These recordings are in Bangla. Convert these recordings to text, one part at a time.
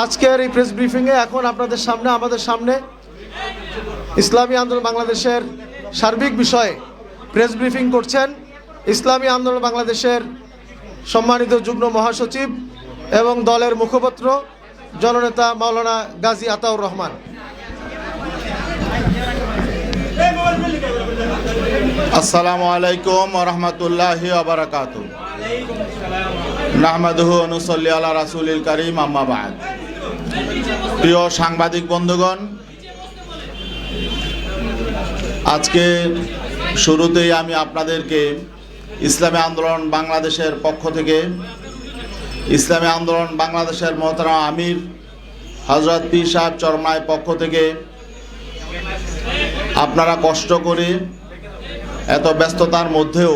আজকের এই প্রেস ব্রিফিংয়ে এখন আমাদের সামনে ইসলামী আন্দোলন বাংলাদেশের সার্বিক বিষয়ে প্রেস ব্রিফিং করছেন ইসলামী আন্দোলন বাংলাদেশের সম্মানিত যুগ্ম মহাসচিব এবং দলের মুখপাত্র জননেতা মাওলানা গাজী আতাউর রহমান। আসসালামু আলাইকুম ওয়া রাহমাতুল্লাহি ওয়া বারাকাতুহু। নাহমাদুহু ওয়া নুসাল্লি আলা রাসূলিল কারীম, আম্মা বা'দ। প্রিয় সাংবাদিক বন্ধুগণ, আজকে শুরুতেই আমি আপনাদেরকে ইসলামী আন্দোলন বাংলাদেশের পক্ষ থেকে ইসলামী আন্দোলন বাংলাদেশের মোহতারাম আমির হযরত পীর সাহেব চরমনায়ের পক্ষ থেকে আপনারা কষ্ট করে এত ব্যস্ততার মধ্যেও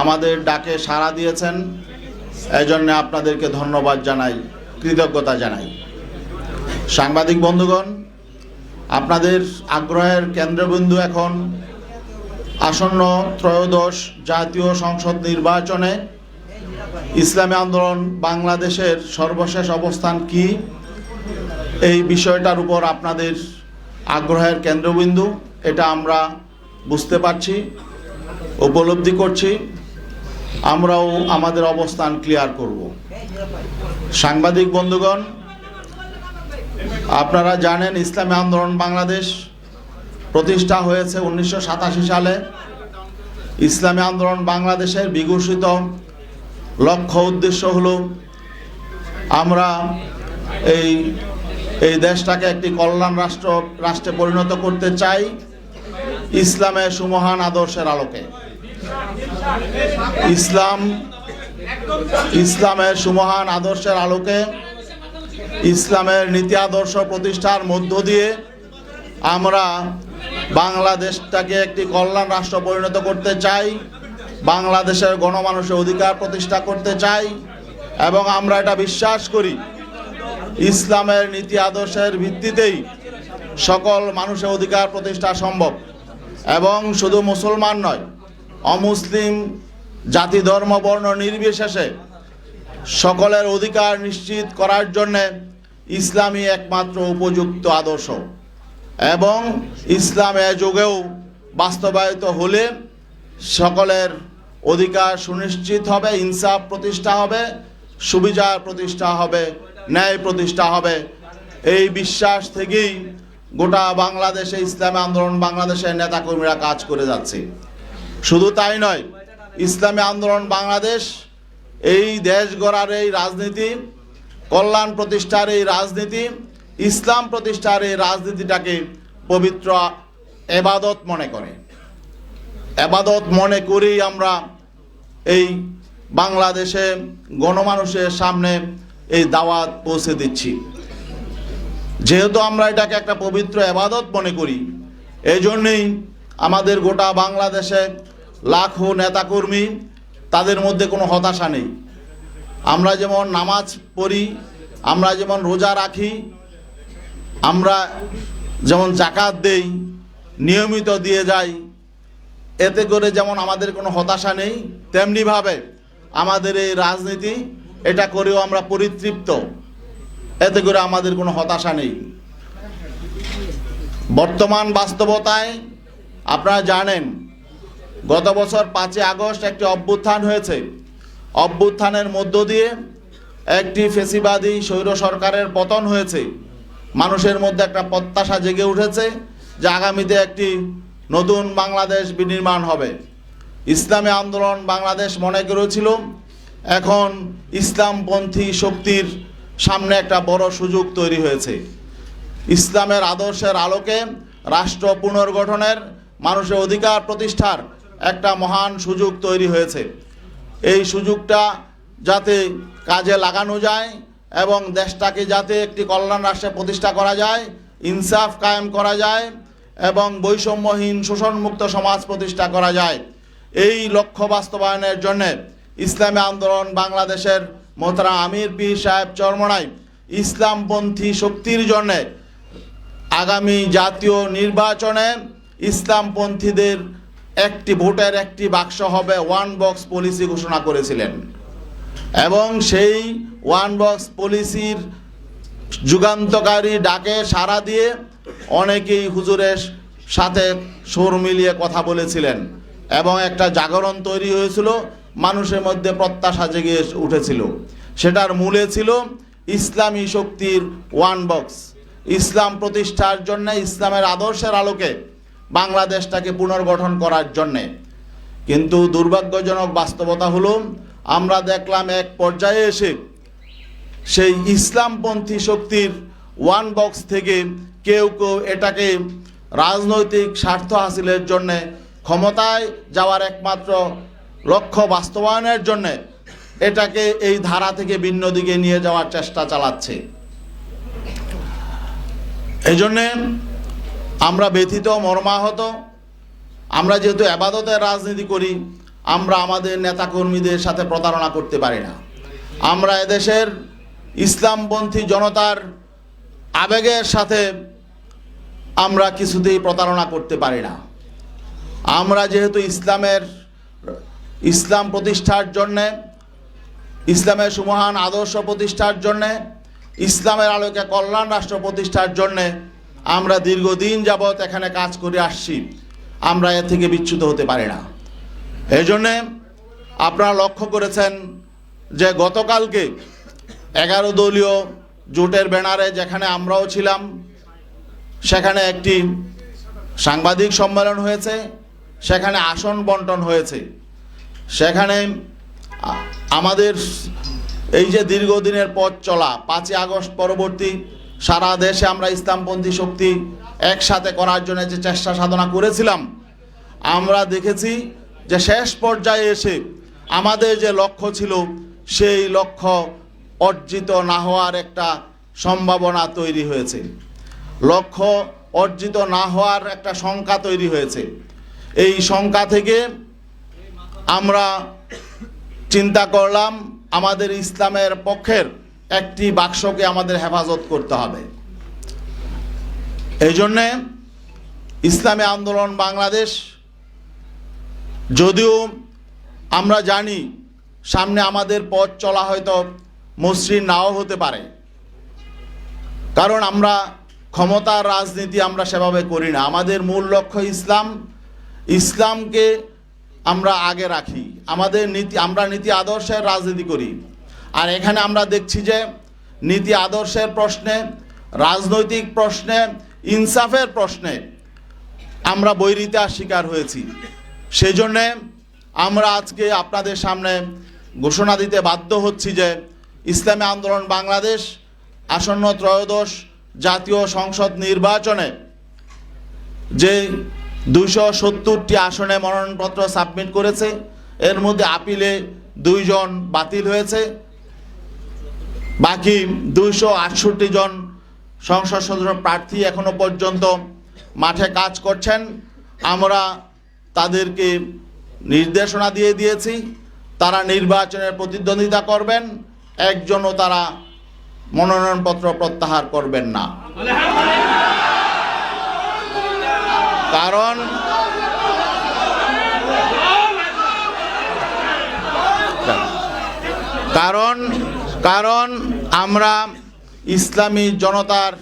আমাদের ডাকে সাড়া দিয়েছেন, এই জন্য আপনাদেরকে ধন্যবাদ জানাই, কৃতজ্ঞতা জানাই। সাংবাদিক বন্ধুগণ, আপনাদের আগ্রহের কেন্দ্রবিন্দু এখন আসন্ন ত্রয়োদশ জাতীয় সংসদ নির্বাচনে ইসলামী আন্দোলন বাংলাদেশের সর্বশেষ অবস্থান কি, এই বিষয়টার উপর আপনাদের আগ্রহের কেন্দ্রবিন্দু। এটা আমরা বুঝতে পারছি, উপলব্ধি করছি, আমরাও আমাদের অবস্থান ক্লিয়ার করব। সাংবাদিক বন্ধুগণ, আপনারা জানেন ইসলামী আন্দোলন বাংলাদেশ প্রতিষ্ঠা হয়েছে 1987 সালে। ইসলামী আন্দোলন বাংলাদেশের বিঘোষিত লক্ষ্য উদ্দেশ্য হলো আমরা এই দেশটাকে একটি কল্যাণ রাষ্ট্রে পরিণত করতে চাই ইসলামের সুমহান আদর্শের আলোকে। ইসলামের সুমহান আদর্শের আলোকে ইসলামের নীতি আদর্শ প্রতিষ্ঠার মধ্য দিয়ে আমরা বাংলাদেশটাকে একটি কল্যাণ রাষ্ট্র পরিণত করতে চাই, বাংলাদেশের গণমানুষের অধিকার প্রতিষ্ঠা করতে চাই, এবং আমরা এটা বিশ্বাস করি ইসলামের নীতি আদর্শের ভিত্তিতেই সকল মানুষের অধিকার প্রতিষ্ঠা সম্ভব। এবং শুধু মুসলমান নয়, অমুসলিম জাতি ধর্ম বর্ণ নির্বিশেষে সকলের অধিকার নিশ্চিত করার জন্যে ইসলামই একমাত্র উপযুক্ত আদর্শ। এবং ইসলাম এ যুগেও বাস্তবায়িত হলে সকলের অধিকার সুনিশ্চিত হবে, ইনসাফ প্রতিষ্ঠা হবে, সুবিচার প্রতিষ্ঠা হবে, ন্যায় প্রতিষ্ঠা হবে। এই বিশ্বাস থেকেই গোটা বাংলাদেশে ইসলামী আন্দোলন বাংলাদেশের নেতাকর্মীরা কাজ করে যাচ্ছে। শুধু তাই নয়, ইসলামী আন্দোলন বাংলাদেশ এই দেশ গড়ার এই রাজনীতি, কল্যাণ প্রতিষ্ঠার এই রাজনীতি, ইসলাম প্রতিষ্ঠার এই রাজনীতিটাকে পবিত্র এবাদত মনে করে। এবাদত মনে করেই আমরা এই বাংলাদেশে গণমানুষের সামনে এই দাওয়াত পৌঁছে দিচ্ছি। যেহেতু আমরা এটাকে একটা পবিত্র এবাদত মনে করি, এই জন্যেই আমাদের গোটা বাংলাদেশে লাখো নেতাকর্মী, তাদের মধ্যে কোনো হতাশা নেই। আমরা যেমন নামাজ পড়ি, আমরা যেমন রোজা রাখি, আমরা যেমন জাকাত দেই, নিয়মিত দিয়ে যাই, এতে করে যেমন আমাদের কোনো হতাশা নেই, তেমনিভাবে আমাদের এই রাজনীতি এটা করেও আমরা পরিতৃপ্ত, এতে করে আমাদের কোনো হতাশা নেই। বর্তমান বাস্তবতায় আপনারা জানেন গত বছর 5 আগস্ট একটি অভ্যুত্থান হয়েছে। অভ্যুত্থানের মধ্য দিয়ে একটি ফেসিবাদী স্বৈর সরকারের পতন হয়েছে। মানুষের মধ্যে একটা প্রত্যাশা জেগে উঠেছে যে আগামীতে একটি নতুন বাংলাদেশ বিনির্মাণ হবে। ইসলামী আন্দোলন বাংলাদেশ মনে করেছিল এখন ইসলামপন্থী শক্তির সামনে একটা বড় সুযোগ তৈরি হয়েছে। ইসলামের আদর্শের আলোকে রাষ্ট্র পুনর্গঠনের, মানুষের অধিকার প্রতিষ্ঠার একটা মহান সুযোগ তৈরি হয়েছে। এই সুযোগটা যাতে কাজে লাগানো যায় এবং দেশটাকে যাতে একটি কল্যাণ রাষ্ট্রে প্রতিষ্ঠা করা যায়, ইনসাফ কায়েম করা যায় এবং বৈষম্যহীন শোষণমুক্ত সমাজ প্রতিষ্ঠা করা যায়, এই লক্ষ্য বাস্তবায়নের জন্য ইসলামী আন্দোলন বাংলাদেশের মোহতারাম আমির পীর সাহেব চরমনাই ইসলামপন্থী শক্তির জন্য আগামী জাতীয় নির্বাচনে ইসলামপন্থীদের একটি ভোটের একটি বাক্স হবে, ওয়ান বক্স পলিসি ঘোষণা করেছিলেন। এবং সেই ওয়ান বক্স পলিসির যুগান্তকারী ডাকে সাড়া দিয়ে অনেকেই হুজুরের সাথে সুর মিলিয়ে কথা বলেছিলেন এবং একটা জাগরণ তৈরি হয়েছিল, মানুষের মধ্যে প্রত্যাশা জেগে উঠেছিল। সেটার মূলে ছিল ইসলামী শক্তির ওয়ান বক্স, ইসলাম প্রতিষ্ঠার জন্য, ইসলামের আদর্শের আলোকে বাংলাদেশটাকে পুনর্গঠন করার জন্যে। কিন্তু দুর্ভাগ্যজনক বাস্তবতা হলো, আমরা দেখলাম এক পর্যায়ে এসে সেই ইসলামপন্থী শক্তির ওয়ান বক্স থেকে কেউ কেউ এটাকে রাজনৈতিক স্বার্থ হাসিলের জন্যে, ক্ষমতায় যাওয়ার একমাত্র লক্ষ্য বাস্তবায়নের জন্যে এটাকে এই ধারা থেকে ভিন্ন দিকে নিয়ে যাওয়ার চেষ্টা চালাচ্ছে। এই জন্যে আমরা ব্যথিত, মর্মাহত। আমরা যেহেতু ইবাদতের রাজনীতি করি, আমরা আমাদের নেতাকর্মীদের সাথে প্রতারণা করতে পারি না। আমরা এদেশের ইসলামপন্থী জনতার আবেগের সাথে আমরা কিছুতেই প্রতারণা করতে পারি না। আমরা যেহেতু ইসলাম প্রতিষ্ঠার জন্যে, ইসলামের সুমহান আদর্শ প্রতিষ্ঠার জন্যে, ইসলামের আলোকে কল্যাণ রাষ্ট্র প্রতিষ্ঠার জন্যে আমরা দীর্ঘদিন যাবৎ এখানে কাজ করে আসছি। আমরা এর থেকে বিচ্যুত হতে পারি না। এই জন্যে আপনারা লক্ষ্য করেছেন যে গতকালকে 11 দলীয় জোটের ব্যানারে যেখানে আমরাও ছিলাম, সেখানে একটি সাংবাদিক সম্মেলন হয়েছে, সেখানে আসন বন্টন হয়েছে। সেখানে আমাদের এই যে দীর্ঘদিনের পথ চলা, 5ই আগস্ট পরবর্তী সারা দেশে আমরা ইসলামপন্থী শক্তি একসাথে করার জন্য যে চেষ্টা সাধনা করেছিলাম, আমরা দেখেছি যে শেষ পর্যায়ে এসে আমাদের যে লক্ষ্য ছিল, সেই লক্ষ্য অর্জিত না হওয়ার একটা সম্ভাবনা তৈরি হয়েছে। লক্ষ্য অর্জিত না হওয়ার একটা শঙ্কা তৈরি হয়েছে। এই শঙ্কা থেকে আমরা চিন্তা করলাম, আমাদের ইসলামের পক্ষের একটি বাক্সকে আমাদের হেফাজত করতে হবে। এই জন্যে ইসলামী আন্দোলন বাংলাদেশ, যদিও আমরা জানি সামনে আমাদের পথ চলা হয়তো মসৃণ নাও হতে পারে, কারণ আমরা ক্ষমতার রাজনীতি আমরা সেভাবে করি না। আমাদের মূল লক্ষ্য ইসলামকে আমরা আগে রাখি। আমরা নীতি আদর্শের রাজনীতি করি। আর এখানে আমরা দেখছি যে নীতি আদর্শের প্রশ্নে, রাজনৈতিক প্রশ্নে, ইনসাফের প্রশ্নে আমরা বৈরিতার শিকার হয়েছি। সেই জন্যে আমরা আজকে আপনাদের সামনে ঘোষণা দিতে বাধ্য হচ্ছি যে ইসলামী আন্দোলন বাংলাদেশ আসন্ন ত্রয়োদশ জাতীয় সংসদ নির্বাচনে যে 270টি আসনে মনোনয়নপত্র সাবমিট করেছে, এর মধ্যে আপিলে 2 জন বাতিল হয়েছে। বাকি 268 জন সংসদ সদস্য প্রার্থী এখনো পর্যন্ত মাঠে কাজ করছেন। আমরা তাদেরকে নির্দেশনা দিয়ে দিয়েছি, তারা নির্বাচনের প্রতিদ্বন্দ্বিতা করবেন, একজনও তারা মনোনয়নপত্র প্রত্যাহার করবেন না। কারণ আমরা ইসলামী জনতার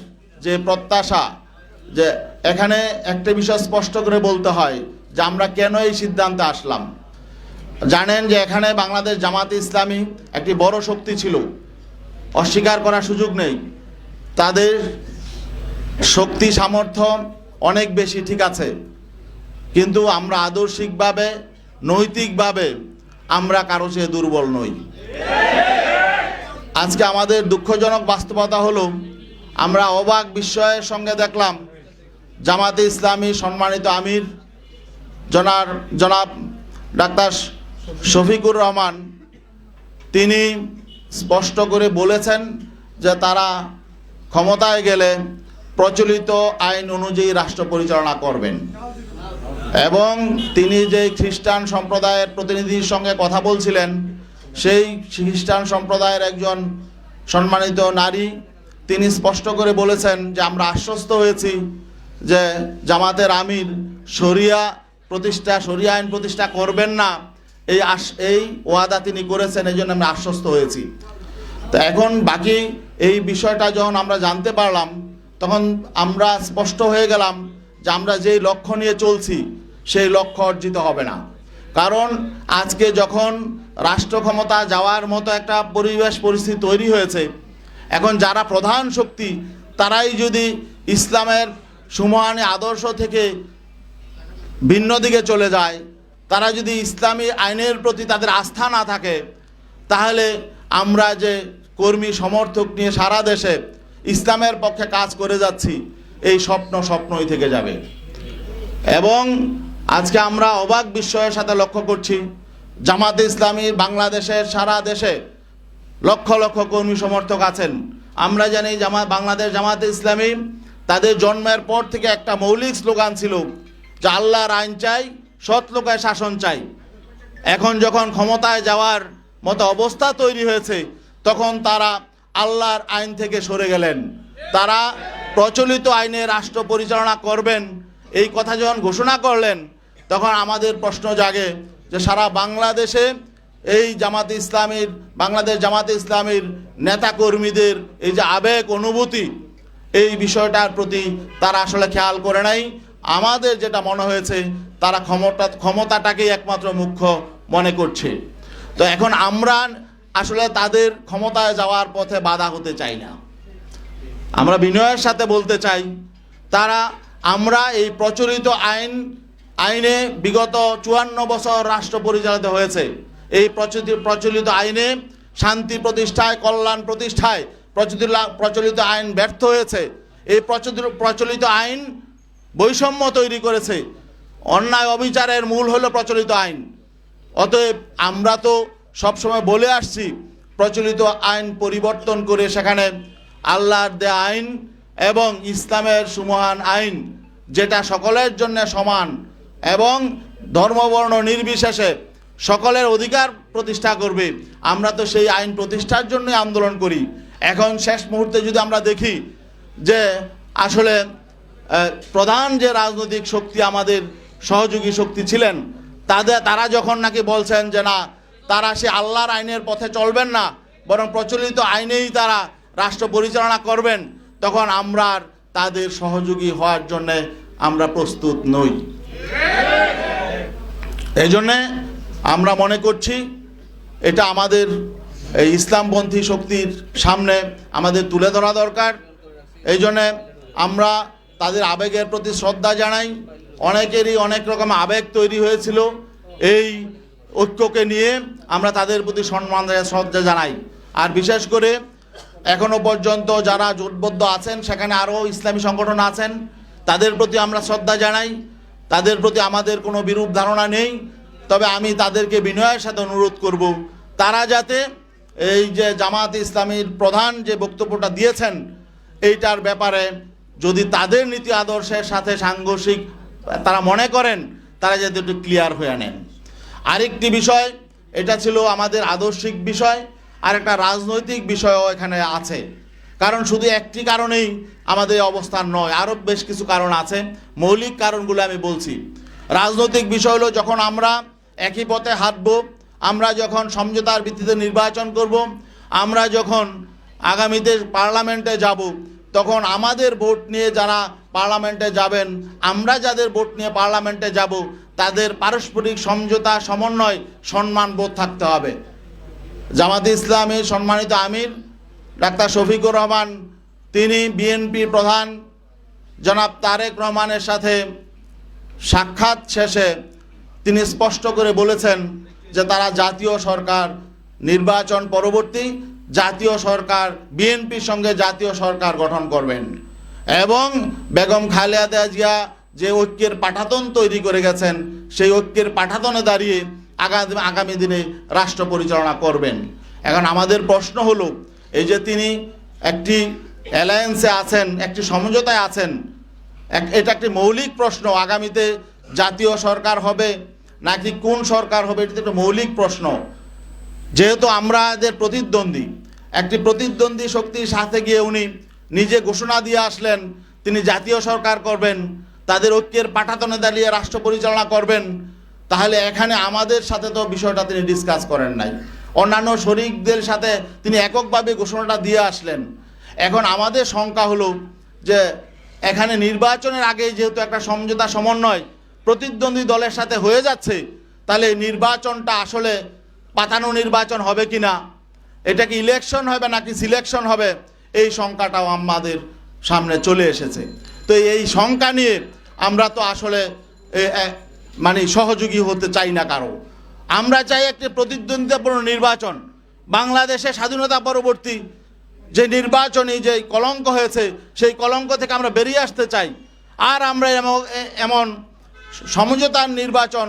যে প্রত্যাশা, যে এখানে একটা বিষয় স্পষ্ট করে বলতে হয় যে আমরা কেন এই সিদ্ধান্তে আসলাম। জানেন যে এখানে বাংলাদেশ জামাতে ইসলামী একটি বড় শক্তি ছিল, অস্বীকার করার সুযোগ নেই। তাদের শক্তি সামর্থ্য অনেক বেশি, ঠিক আছে, কিন্তু আমরা আদর্শিকভাবে, নৈতিকভাবে আমরা কারো চেয়ে দুর্বল নই। আজকে আমাদের দুঃখজনক বাস্তবতা হলো, আমরা অবাক বিস্ময়ের সঙ্গে দেখলাম জামাতে ইসলামী সম্মানিত আমির জনাব ডাক্তার শফিকুর রহমান, তিনি স্পষ্ট করে বলেছেন যে তারা ক্ষমতায় গেলে প্রচলিত আইন অনুযায়ী রাষ্ট্র পরিচালনা করবেন। এবং তিনি যে খ্রিস্টান সম্প্রদায়ের প্রতিনিধির সঙ্গে কথা বলছিলেন, সেই খ্রিস্টান সম্প্রদায়ের একজন সম্মানিত নারী, তিনি স্পষ্ট করে বলেছেন যে আমরা আশ্বস্ত হয়েছি যে জামাতের আমির শরিয়া আইন প্রতিষ্ঠা করবেন না, এই ওয়াদা তিনি করেছেন, এই জন্য আমরা আশ্বস্ত হয়েছি। তো এখন বাকি এই বিষয়টা যখন আমরা জানতে পারলাম, তখন আমরা স্পষ্ট হয়ে গেলাম যে আমরা যেই লক্ষ্য নিয়ে চলছি সেই লক্ষ্য অর্জিত হবে না। কারণ আজকে যখন রাষ্ট্র ক্ষমতা যাওয়ার মতো একটা পরিবেশ পরিস্থিতি তৈরি হয়েছে, এখন যারা প্রধান শক্তি তারাই যদি ইসলামের সুমহানী আদর্শ থেকে ভিন্ন দিকে চলে যায়, তারা যদি ইসলামী আইনের প্রতি তাদের আস্থা না থাকে, তাহলে আমরা যে কর্মী সমর্থক নিয়ে সারা দেশে ইসলামের পক্ষে কাজ করে যাচ্ছি, এই স্বপ্নই থেকে যাবে। এবং আজকে আমরা অবাক বিস্ময়ের সাথে লক্ষ্য করছি, জামাতে ইসলামী বাংলাদেশের সারা দেশে লক্ষ লক্ষ কর্মী সমর্থক আছেন। আমরা জানি বাংলাদেশ জামাতে ইসলামী তাদের জন্মের পর থেকে একটা মৌলিক স্লোগান ছিল যে আল্লাহর আইন চাই, সৎ লোকের শাসন চাই। এখন যখন ক্ষমতায় যাওয়ার মতো অবস্থা তৈরি হয়েছে, তখন তারা আল্লাহর আইন থেকে সরে গেলেন। তারা প্রচলিত আইনে রাষ্ট্র পরিচালনা করবেন এই কথা যখন ঘোষণা করলেন, তখন আমাদের প্রশ্ন জাগে যে সারা বাংলাদেশে এই বাংলাদেশ জামাতে ইসলামীর নেতাকর্মীদের এই যে আবেগ অনুভূতি, এই বিষয়টার প্রতি তারা আসলে খেয়াল করে নাই। আমাদের যেটা মনে হয়েছে, তারা ক্ষমতাটাকেই একমাত্র মুখ্য মনে করছে। তো এখন আমরা আসলে তাদের ক্ষমতায় যাওয়ার পথে বাধা হতে চাই না। আমরা বিনয়ের সাথে বলতে চাই, আমরা এই প্রচলিত আইনে বিগত 54 বছর রাষ্ট্র পরিচালিত হয়েছে। এই প্রচলিত আইনে শান্তি প্রতিষ্ঠায়, কল্যাণ প্রতিষ্ঠায় প্রচলিত আইন ব্যর্থ হয়েছে। এই প্রচলিত আইন বৈষম্য তৈরি করেছে। অন্যায় অবিচারের মূল হলো প্রচলিত আইন। অতএব আমরা তো সবসময় বলে আসছি, প্রচলিত আইন পরিবর্তন করে সেখানে আল্লাহর দেয়া আইন এবং ইসলামের সুমহান আইন, যেটা সকলের জন্য সমান এবং ধর্মবর্ণ নির্বিশেষে সকলের অধিকার প্রতিষ্ঠা করবে, আমরা তো সেই আইন প্রতিষ্ঠার জন্য আন্দোলন করি। এখন শেষ মুহূর্তে যদি আমরা দেখি যে আসলে প্রধান যে রাজনৈতিক শক্তি আমাদের সহযোগী শক্তি ছিলেন, তারা যখন নাকি বলছেন যে না, তারা সে আল্লাহর আইনের পথে চলবেন না, বরং প্রচলিত আইনেই তারা রাষ্ট্র পরিচালনা করবেন, তখন আমরা তাদের সহযোগী হওয়ার জন্য আমরা প্রস্তুত নই। এই জন্যে আমরা মনে করছি এটা আমাদের এই ইসলামপন্থী শক্তির সামনে আমাদের তুলে ধরা দরকার। এই জন্যে আমরা তাদের আবেগের প্রতি শ্রদ্ধা জানাই। অনেকেরই অনেক রকম আবেগ তৈরি হয়েছিল, এই ঐক্যকে নিয়ে আমরা তাদের প্রতি সম্মান শ্রদ্ধা জানাই। আর বিশেষ করে এখনো পর্যন্ত যারা জোটবদ্ধ আছেন, সেখানে আরও ইসলামী সংগঠন আছেন, তাদের প্রতি আমরা শ্রদ্ধা জানাই। তাদের প্রতি আমাদের কোনো বিরূপ ধারণা নেই। তবে আমি তাদেরকে বিনয়ের সাথে অনুরোধ করব, তারা যাতে এই যে জামাতে ইসলামীর প্রধান যে বক্তব্যটা দিয়েছেন, এইটার ব্যাপারে যদি তাদের নীতি আদর্শের সাথে সাংঘর্ষিক তারা মনে করেন, তারা যাতে একটু ক্লিয়ার হয়ে নেন। আরেকটি বিষয়, এটা ছিল আমাদের আদর্শিক বিষয়, আর একটা রাজনৈতিক বিষয়ও এখানে আছে। কারণ শুধু একটি কারণেই আমাদের অবস্থান নয়, আরও বেশ কিছু কারণ আছে। মৌলিক কারণগুলো আমি বলছি। রাজনৈতিক বিষয় হলো, যখন আমরা একই পথে হাঁটব, আমরা যখন সমঝোতার ভিত্তিতে নির্বাচন করব, আমরা যখন আগামীতে পার্লামেন্টে যাব, তখন আমাদের ভোট নিয়ে যারা পার্লামেন্টে যাবেন, আমরা যাদের ভোট নিয়ে পার্লামেন্টে যাব, তাদের পারস্পরিক সমঝোতা, সমন্বয়, সম্মানবোধ থাকতে হবে। জামাতে ইসলামী সম্মানিত আমির ডাক্তার শফিকুর রহমান, তিনি বিএনপি প্রধান জনাব তারেক রহমানের সাথে সাক্ষাৎ শেষে তিনি স্পষ্ট করে বলেছেন যে তারা জাতীয় সরকার, নির্বাচন পরবর্তী জাতীয় সরকার, বিএনপির সঙ্গে জাতীয় সরকার গঠন করবেন এবং বেগম খালেদা জিয়া যে ঐক্যের পাঠাতন তৈরি করে গেছেন, সেই ঐক্যের পাঠাতনে দাঁড়িয়ে আগামী দিনে রাষ্ট্র পরিচালনা করবেন। এখন আমাদের প্রশ্ন হলো, এই যে তিনি একটি অ্যালায়েন্সে আছেন, একটি সমঝোতায় আছেন, এটা একটি মৌলিক প্রশ্ন, আগামীতে জাতীয় সরকার হবে নাকি কোন সরকার হবে, এটা একটা মৌলিক প্রশ্ন। যেহেতু আমরা এদের প্রতিদ্বন্দ্বী, একটি প্রতিদ্বন্দ্বী শক্তির সাথে গিয়ে উনি নিজে ঘোষণা দিয়ে আসলেন তিনি জাতীয় সরকার করবেন, তাদের ঐক্যের পাঠাতনে দাঁড়িয়ে রাষ্ট্র পরিচালনা করবেন, তাহলে এখানে আমাদের সাথে তো বিষয়টা তিনি ডিসকাস করেন নাই। অন্যান্য শরিকদের সাথে তিনি এককভাবে ঘোষণাটা দিয়ে আসলেন। এখন আমাদের শঙ্কা হলো যে এখানে নির্বাচনের আগে যেহেতু একটা সমঝোতা সমন্বয় প্রতিদ্বন্দ্বী দলের সাথে হয়ে যাচ্ছে, তাহলে নির্বাচনটা আসলে পাতানো নির্বাচন হবে কি না, এটা কি ইলেকশন হবে নাকি সিলেকশন হবে, এই শঙ্কাটাও আমাদের সামনে চলে এসেছে। তো এই শঙ্কা নিয়ে আমরা তো আসলে মানে সহযোগী হতে চাই না কারো। আমরা চাই একটি প্রতিদ্বন্দ্বিতাপূর্ণ নির্বাচন। বাংলাদেশে স্বাধীনতা পরবর্তী যে নির্বাচনী যে কলঙ্ক হয়েছে সেই কলঙ্ক থেকে আমরা বেরিয়ে আসতে চাই। আর আমরা এমন সমঝোতার নির্বাচন,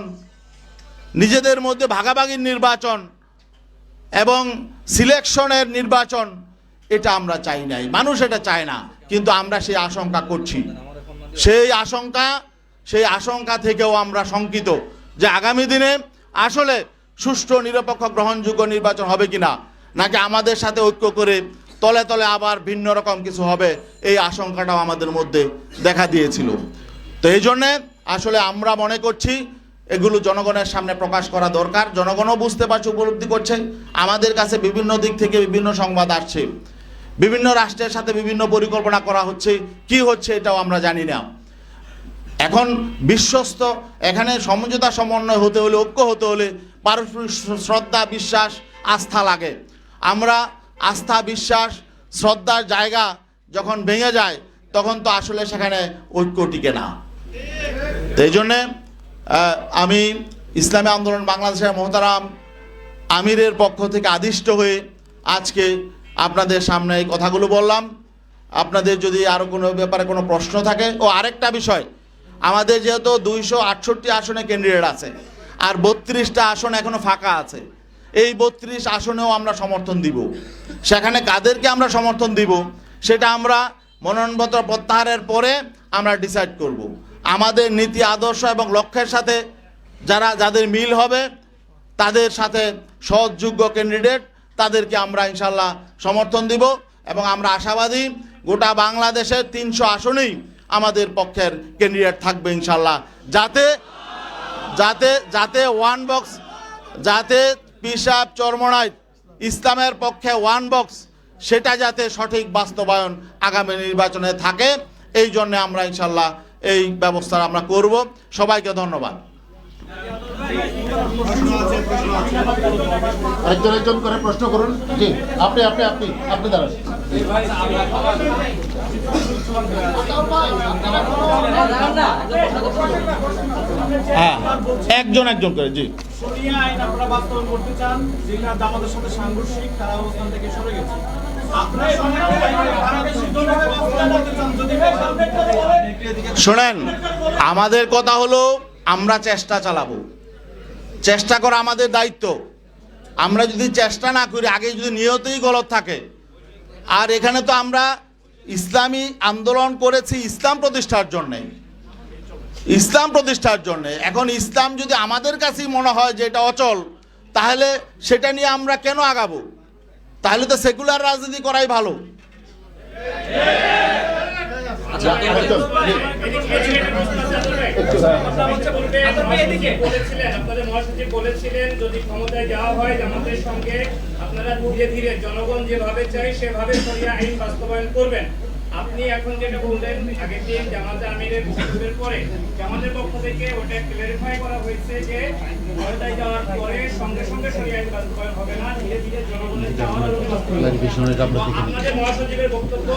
নিজেদের মধ্যে ভাগাভাগির নির্বাচন এবং সিলেকশনের নির্বাচন এটা আমরা চাই নাই, মানুষ এটা চায় না, কিন্তু আমরা সেই আশঙ্কা করছি। সেই আশঙ্কা থেকেও আমরা শঙ্কিত যে আগামী দিনে আসলে সুষ্ঠু নিরপেক্ষ গ্রহণযোগ্য নির্বাচন হবে কিনা, নাকি আমাদের সাথে ঐক্য করে তলে তলে আবার ভিন্ন রকম কিছু হবে, এই আশঙ্কাটাও আমাদের মধ্যে দেখা দিয়েছিল। তো এই জন্যে আসলে আমরা মনে করছি এগুলো জনগণের সামনে প্রকাশ করা দরকার। জনগণও বুঝতে পারছে, উপলব্ধি করছে। আমাদের কাছে বিভিন্ন দিক থেকে বিভিন্ন সংবাদ আসছে, বিভিন্ন রাষ্ট্রের সাথে বিভিন্ন পরিকল্পনা করা হচ্ছে, কি হচ্ছে এটাও আমরা জানি না। এখন বিশ্বস্ত এখানে সমঝোতা সমন্বয় হতে হলে, ঐক্য হতে হলে পারস্পরিক শ্রদ্ধা, বিশ্বাস, আস্থা লাগে। আমরা আস্থা, বিশ্বাস, শ্রদ্ধার জায়গা যখন ভেঙে যায় তখন তো আসলে সেখানে ঐক্য টিকে না। এই জন্যে আমি ইসলামী আন্দোলন বাংলাদেশের মোহতারাম আমিরের পক্ষ থেকে আদিষ্ট হয়ে আজকে আপনাদের সামনে এই কথাগুলো বললাম। আপনাদের যদি আরও কোনো ব্যাপারে কোনো প্রশ্ন থাকে। ও আরেকটা বিষয়, আমাদের যেহেতু 268 আসনে ক্যান্ডিডেট আছে আর 32টা আসন এখনো ফাঁকা আছে, এই 32 আসনেও আমরা সমর্থন দিব। সেখানে কাদেরকে আমরা সমর্থন দিব সেটা আমরা মনোনয়নপত্র প্রত্যাহারের পরে আমরা ডিসাইড করব। আমাদের নীতি আদর্শ এবং লক্ষ্যের সাথে যাদের মিল হবে, তাদের সাথে সৎযোগ্য ক্যান্ডিডেট, তাদেরকে আমরা ইনশাল্লাহ সমর্থন দিব। এবং আমরা আশাবাদী গোটা বাংলাদেশের 300 আসনেই আমাদের পক্ষের ক্যান্ডিডেট থাকবে ইনশাল্লাহ, যাতে ওয়ান বক্স, যাতে পিসাব চরমনাই ইসলামের পক্ষে ওয়ান বক্স, সেটা যাতে সঠিক বাস্তবায়ন আগামী নির্বাচনে থাকে, এই জন্য আমরা ইনশাল্লাহ এই ব্যবস্থা আমরা করব। সবাইকে ধন্যবাদ। একজন করে প্রশ্ন করুন। জি, আপনি দাঁড়ান। হ্যাঁ, একজন করে। জি, শরিয়া আইন আপনারা বাস্তবায়ন করতে চান, যেটা আমাদের সাথে সাংঘর্ষিক, তারা অবস্থান থেকে সরে গেছে। শোনেন, আমাদের কথা হলো আমরা চেষ্টা চালাবো, চেষ্টা করা আমাদের দায়িত্ব। আমরা যদি চেষ্টা না করি, আগে যদি নিয়তই গলত থাকে, আর এখানে তো আমরা ইসলামী আন্দোলন করেছি ইসলাম প্রতিষ্ঠার জন্যে। এখন ইসলাম যদি আমাদের কাছেই মনে হয় যে এটা অচল, তাহলে সেটা নিয়ে আমরা কেন আগাবো? তাহলে তো সেকুলার রাজনীতি করাই ভালো। বলেছিলেন যদি ক্ষমতায় যাওয়া হয় জামাতের সঙ্গে আপনারা ধীরে ধীরে জনগণ যেভাবে চাই সেভাবে শরিয়া আইন বাস্তবায়ন করবেন। আপনি এখন যেটা বললেন আগের দিন জামাতে আমিরের বক্তব্যের পরে জামাতের পক্ষ থেকে ওটা ক্লারিফাই করা হয়েছে যে ক্ষমতায় যাওয়ার পরে সঙ্গে সঙ্গে শরিয়া আইন বাস্তবায়ন হবে না, ধীরে ধীরে জনগণের চাওয়ার আপনাদের মহাসচিবের বক্তব্য।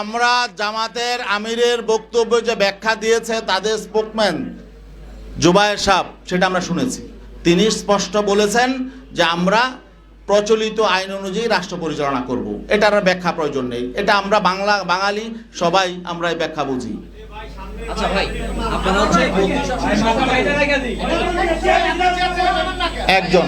আমরা জামাতের আমিরের বক্তব্য যে ব্যাখ্যা দিয়েছে তাদের স্পোকম্যান জুবায়ের সাহেব, সেটা আমরা শুনেছি। তিনি স্পষ্ট বলেছেন যে আমরা প্রচলিত আইন অনুযায়ী রাষ্ট্র পরিচালনা করব। এটার ব্যাখ্যা প্রয়োজন নেই, এটা আমরা বাঙালি সবাই আমরা এই ব্যাখ্যা বুঝি। আচ্ছা ভাই, আপনারা হচ্ছে একজন